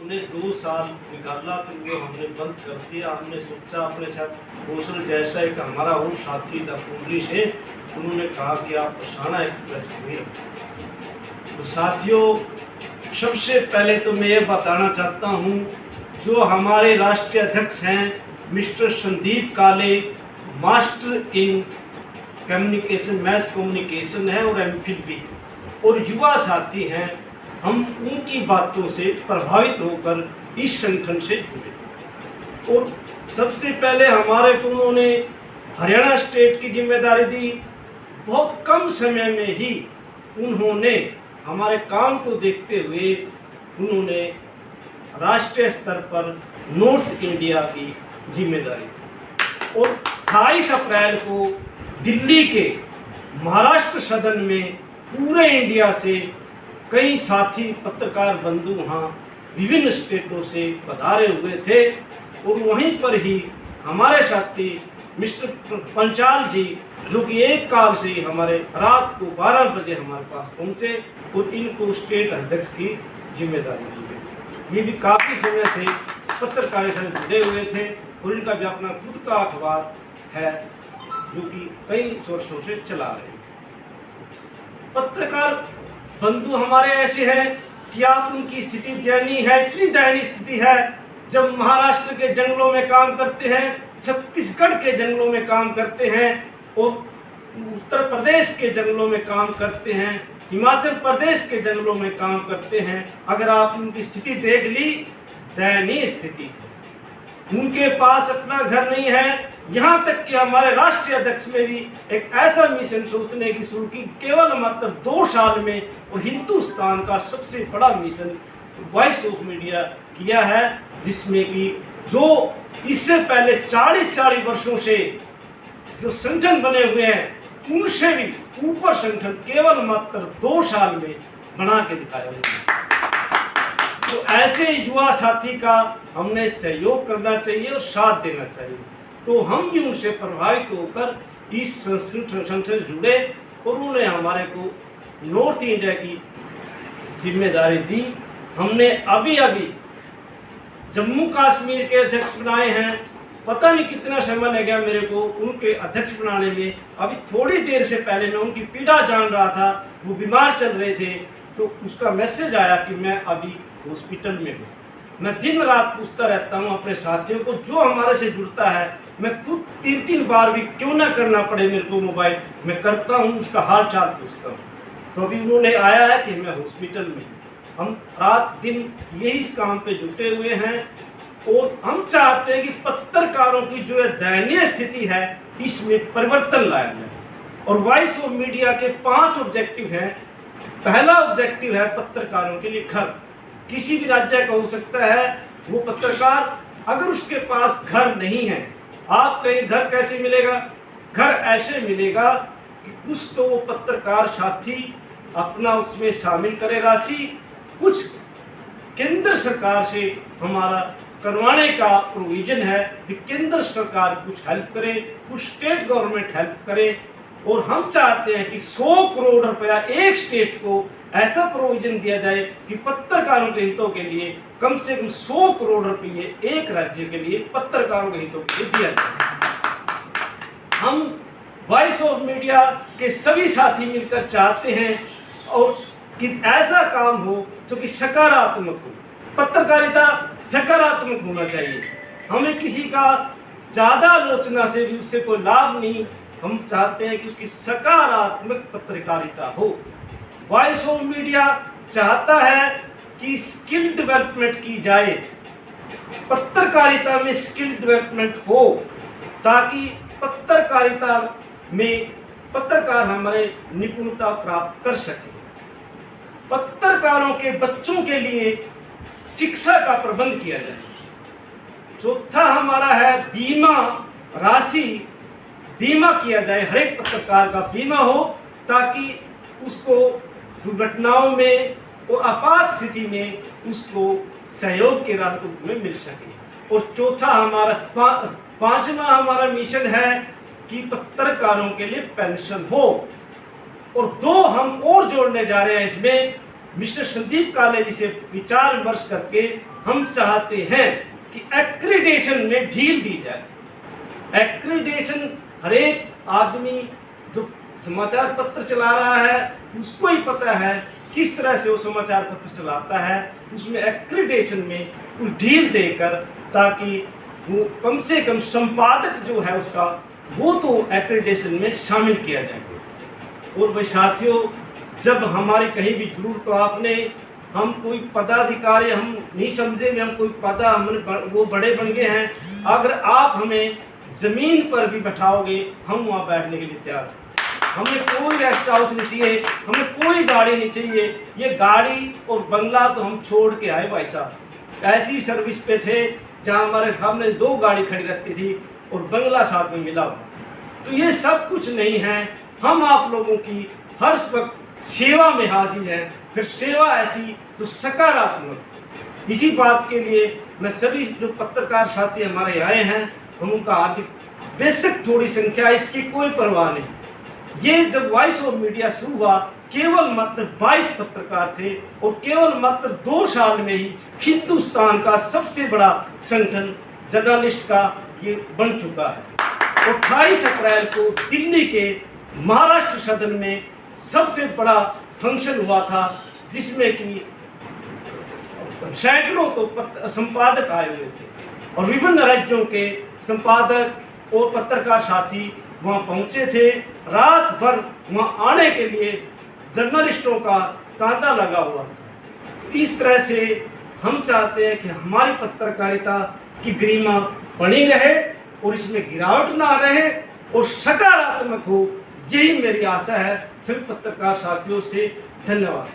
हमने 2 साल निकाला, फिर वो हमने बंद कर दिया। हमने सोचा अपने साथ कौशल जैसा एक हमारा और साथी था कुंडली से, उन्होंने कहा कि आप शाना एक्सप्रेस करिए। तो साथियों, सबसे पहले तो मैं ये बताना चाहता हूँ, जो हमारे राष्ट्रीय अध्यक्ष हैं मिस्टर संदीप काले, master in communication, mess communication है और एमफिल भी, और युवा साथी हैं, हम उनकी बातों से प्रभावित होकर इस संगठन से जुड़े। और सबसे पहले हमारे को उन्होंने हरियाणा स्टेट की जिम्मेदारी दी। बहुत कम समय में ही उन्होंने हमारे काम को देखते हुए उन्होंने राष्ट्रीय स्तर पर नॉर्थ इंडिया की जिम्मेदारी दी। और 28 अप्रैल को दिल्ली के महाराष्ट्र सदन में पूरे इंडिया से कई साथी पत्रकार बंधु वहाँ विभिन्न स्टेटों से पधारे हुए थे, और वहीं पर ही हमारे साथी मिस्टर पंचाल जी, जो कि एक काल से ही हमारे रात को 12 बजे हमारे पास पहुँचे और इनको स्टेट अध्यक्ष की जिम्मेदारी दी गई। ये भी काफ़ी समय से पत्रकारिता से जुड़े हुए थे और इनका भी अपना खुद का अखबार है जो कि कई वर्षों से चला रहे हैं। पत्रकार बंधु हमारे ऐसे हैं कि आप उनकी स्थिति दयनीय है, इतनी दयनीय स्थिति है, जब महाराष्ट्र के जंगलों में काम करते हैं, छत्तीसगढ़ के जंगलों में काम करते हैं और उत्तर प्रदेश के जंगलों में काम करते हैं, हिमाचल प्रदेश के जंगलों में काम करते हैं। अगर आप उनकी स्थिति देख ली, दयनीय स्थिति है। उनके पास अपना घर नहीं है। यहाँ तक कि हमारे राष्ट्रीय अध्यक्ष में भी एक ऐसा मिशन सोचने की शुरू की, केवल मात्र 2 साल में, और हिंदुस्तान का सबसे बड़ा मिशन वॉइस ऑफ मीडिया किया है, जिसमें कि जो इससे पहले 40 वर्षों से जो संगठन बने हुए हैं उनसे भी ऊपर संगठन केवल मात्र 2 साल में बना के दिखाया है। तो ऐसे युवा साथी का हमने सहयोग करना चाहिए और साथ देना चाहिए। तो हम भी उनसे प्रभावित होकर इस संगठन से जुड़े और उन्होंने हमारे को नॉर्थ इंडिया की जिम्मेदारी दी। हमने अभी जम्मू कश्मीर के अध्यक्ष बनाए हैं। पता नहीं कितना समय लग गया मेरे को उनके अध्यक्ष बनाने में। अभी थोड़ी देर से पहले मैं उनकी पीड़ा जान रहा था, वो बीमार चल रहे थे, तो उसका मैसेज आया कि मैं अभी हॉस्पिटल में हूँ। मैं दिन रात पूछता रहता हूँ अपने साथियों को, जो हमारे से जुड़ता है, मैं खुद 3 बार भी क्यों ना करना पड़े मेरे को मोबाइल, मैं करता हूँ, उसका हाल चाल पूछता हूँ। तो अभी उन्होंने आया है कि मैं हॉस्पिटल में हूँ। हम रात दिन यही इस काम पे जुटे हुए हैं और हम चाहते हैं कि पत्रकारों की जो दयनीय स्थिति है इसमें परिवर्तन लाया जाए। और वॉइस ऑफ मीडिया के 5 ऑब्जेक्टिव हैं। पहला ऑब्जेक्टिव है पत्रकारों के लिए घर। किसी भी राज्य का हो सकता है, वो पत्रकार अगर उसके पास घर नहीं है, आप कहीं घर कैसे मिलेगा? घर ऐसे मिलेगा कि कुछ तो वो पत्रकार साथी अपना उसमें शामिल करे राशि, कुछ केंद्र सरकार से हमारा करवाने का प्रोविजन है कि केंद्र सरकार कुछ हेल्प करे, कुछ स्टेट गवर्नमेंट हेल्प करे। और हम चाहते हैं कि 100 करोड़ रुपया एक स्टेट को ऐसा प्रोविजन दिया जाए कि पत्रकारों के हितों के लिए कम से कम 100 करोड़ रुपये एक राज्य के लिए पत्रकारों के हितों के लिए दिया जाए। हम वॉइस ऑफ मीडिया के सभी साथी मिलकर चाहते हैं और कि ऐसा काम हो जो कि सकारात्मक हो। पत्रकारिता सकारात्मक होना चाहिए। हमें किसी का ज़्यादा आलोचना से भी उससे कोई लाभ नहीं। हम चाहते हैं कि उसकी सकारात्मक पत्रकारिता हो। वॉइस ऑफ मीडिया चाहता है कि स्किल डेवलपमेंट की जाए, पत्रकारिता में स्किल डेवलपमेंट हो, ताकि पत्रकारिता में पत्रकार हमारे निपुणता प्राप्त कर सके। पत्रकारों के बच्चों के लिए शिक्षा का प्रबंध किया जाए। चौथा हमारा है बीमा राशि, बीमा किया जाए, हर एक पत्रकार का बीमा हो ताकि उसको दुर्घटनाओं में और आपात स्थिति में उसको सहयोग के रूप में मिल सके। और चौथा हमारा पांचवा हमारा मिशन है कि पत्रकारों के लिए पेंशन हो। और 2 हम और जोड़ने जा रहे हैं इसमें मिस्टर संदीप काले जी से विचार विमर्श करके हम चाहते हैं कि एक्रीडेशन में ढील दी जाए। एक्रीडेशन हर एक आदमी जो समाचार पत्र चला रहा है उसको ही पता है किस तरह से वो समाचार पत्र चलाता है। उसमें एक्रीडेशन में कुछ ढील देकर, ताकि वो कम से कम संपादक जो है उसका वो तो एक्रीडेशन में शामिल किया जाए। और भाई साथियों, जब हमारी कहीं भी जरूरत तो आपने, हम कोई पदाधिकारी हम नहीं समझे में हम कोई पदा हमने वो बड़े बन गए हैं, अगर आप हमें ज़मीन पर भी बैठाओगे हम वहाँ बैठने के लिए तैयार हैं। हमें कोई रेस्ट हाउस नहीं चाहिए, हमें कोई गाड़ी नहीं चाहिए। ये गाड़ी और बंगला तो हम छोड़ के आए भाई साहब, ऐसी सर्विस पे थे जहाँ हमारे सामने 2 गाड़ी खड़ी रहती थी और बंगला साथ में मिला हुआ। तो ये सब कुछ नहीं है। हम आप लोगों की हर वक्त सेवा में हाजिर हैं, फिर सेवा ऐसी जो सकारात्मक। इसी बात के लिए मैं सभी जो पत्रकार साथी हमारे आए हैं हम उनका हार्दिक, बेशक थोड़ी संख्या इसकी कोई परवाह नहीं। ये जब वॉइस ऑफ मीडिया शुरू हुआ केवल मात्र 22 पत्रकार थे और केवल मात्र 2 साल में ही हिंदुस्तान का सबसे बड़ा संगठन जर्नलिस्ट का ये बन चुका है। 28 अप्रैल को दिल्ली के महाराष्ट्र सदन में सबसे बड़ा फंक्शन हुआ था जिसमें कि सैकड़ों तो संपादक आए हुए थे और विभिन्न राज्यों के संपादक और पत्रकार साथी वहाँ पहुँचे थे। रात भर वहाँ आने के लिए जर्नलिस्टों का तांता लगा हुआ था। तो इस तरह से हम चाहते हैं कि हमारी पत्रकारिता की गरिमा बनी रहे और इसमें गिरावट ना रहे और सकारात्मक हो, यही मेरी आशा है। सभी पत्रकार साथियों से धन्यवाद।